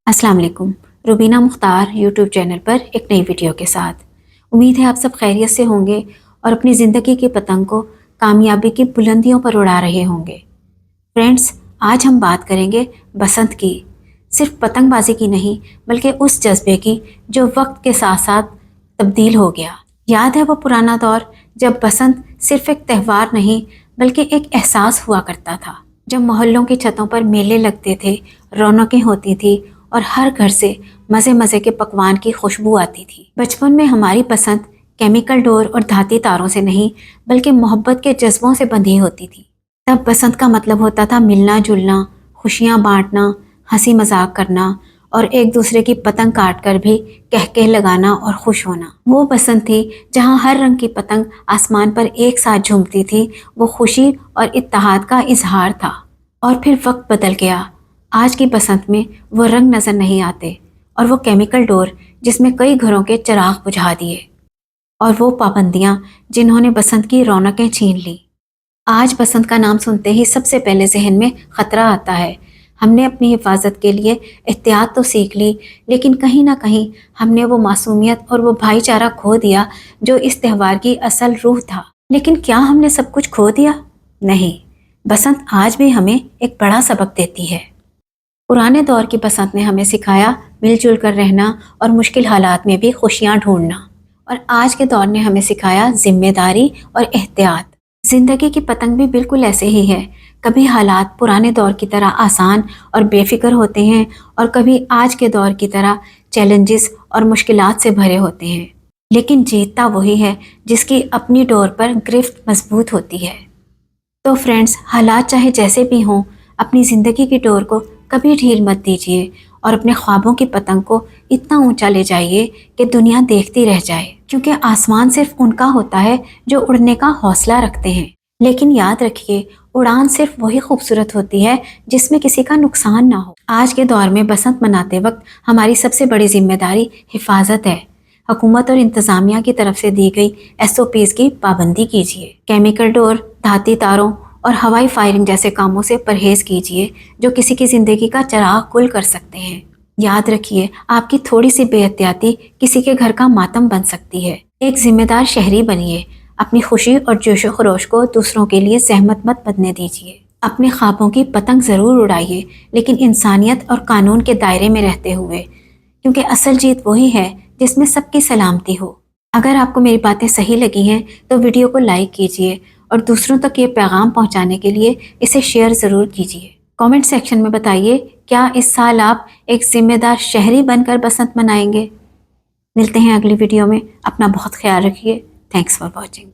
अस्सलाम वालेकुम। Rubina Mukhtar YouTube channel पर एक नई वीडियो के साथ। उम्मीद है आप सब खैरियत से होंगे और अपनी ज़िंदगी की पतंग को कामयाबी की बुलंदियों पर उड़ा रहे होंगे। फ्रेंड्स, आज हम बात करेंगे बसंत की। सिर्फ पतंगबाजी की नहीं, बल्कि उस जज्बे की जो वक्त के साथ साथ तब्दील हो गया। याद है वो पुराना दौर जब बसंत सिर्फ एक त्यौहार नहीं बल्कि एक एहसास हुआ करता था, जब मोहल्लों की छतों पर मेले लगते थे, रौनकें होती थी और हर घर से मज़े मज़े के पकवान की खुशबू आती थी। बचपन में हमारी पसंद केमिकल डोर और धाती तारों से नहीं बल्कि मोहब्बत के जज्बों से बंधी होती थी। तब बसंत का मतलब होता था मिलना जुलना, खुशियाँ बांटना, हंसी मजाक करना और एक दूसरे की पतंग काट कर भी कहके लगाना और खुश होना। वो बसंत थी जहाँ हर रंग की पतंग आसमान पर एक साथ झूमती थी। वो खुशी और इत्तेहाद का इजहार था। और फिर वक्त बदल गया। आज की बसंत में वो रंग नज़र नहीं आते और वो केमिकल डोर जिसमें कई घरों के चिराग बुझा दिए, और वो पाबंदियाँ जिन्होंने बसंत की रौनकें छीन ली। आज बसंत का नाम सुनते ही सबसे पहले जहन में ख़तरा आता है। हमने अपनी हिफाजत के लिए एहतियात तो सीख ली, लेकिन कहीं ना कहीं हमने वो मासूमियत और वो भाईचारा खो दिया जो इस त्यौहार की असल रूह था। लेकिन क्या हमने सब कुछ खो दिया? नहीं, बसंत आज भी हमें एक बड़ा सबक देती है। पुराने दौर की बसंत ने हमें सिखाया मिलजुल कर रहना और मुश्किल हालात में भी खुशियाँ ढूंढना, और आज के दौर ने हमें सिखाया जिम्मेदारी और एहतियात। ज़िंदगी की पतंग भी बिल्कुल ऐसे ही है। कभी हालात पुराने दौर की तरह आसान और बेफिक्र होते हैं और कभी आज के दौर की तरह चैलेंजेस और मुश्किलात से भरे होते हैं, लेकिन जीतता वही है जिसकी अपनी डोर पर गिरफ्त मजबूत होती है। तो फ्रेंड्स, हालात चाहे जैसे भी हों, अपनी ज़िंदगी की डोर को कभी ढील मत दीजिए और अपने ख्वाबों की पतंग को इतना ऊंचा ले जाइए कि दुनिया देखती रह जाए, क्योंकि आसमान सिर्फ उनका होता है जो उड़ने का हौसला रखते हैं। लेकिन याद रखिए, उड़ान सिर्फ वही खूबसूरत होती है जिसमें किसी का नुकसान ना हो। आज के दौर में बसंत मनाते वक्त हमारी सबसे बड़ी जिम्मेदारी हिफाजत है। हुकूमत और इंतज़ामिया की तरफ से दी गई SOPs की पाबंदी कीजिए। केमिकल डोर, धाती तारों और हवाई फायरिंग जैसे कामों से परहेज कीजिए जो किसी की ज़िंदगी का चिराग गुल कर सकते हैं। याद रखिए, आपकी थोड़ी सी बेहतियाती किसी के घर का मातम बन सकती है। एक जिम्मेदार शहरी बनिए। अपनी खुशी और जोशो खरोश को दूसरों के लिए सहमत मत बनने दीजिए। अपने ख्वाबों की पतंग ज़रूर उड़ाइए, लेकिन इंसानियत और कानून के दायरे में रहते हुए, क्योंकि असल जीत वही है जिसमें सबकी सलामती हो। अगर आपको मेरी बातें सही लगी हैं तो वीडियो को लाइक कीजिए और दूसरों तक ये पैगाम पहुंचाने के लिए इसे शेयर ज़रूर कीजिए। कमेंट सेक्शन में बताइए, क्या इस साल आप एक जिम्मेदार शहरी बनकर बसंत मनाएंगे? मिलते हैं अगली वीडियो में। अपना बहुत ख्याल रखिए। Thanks for watching.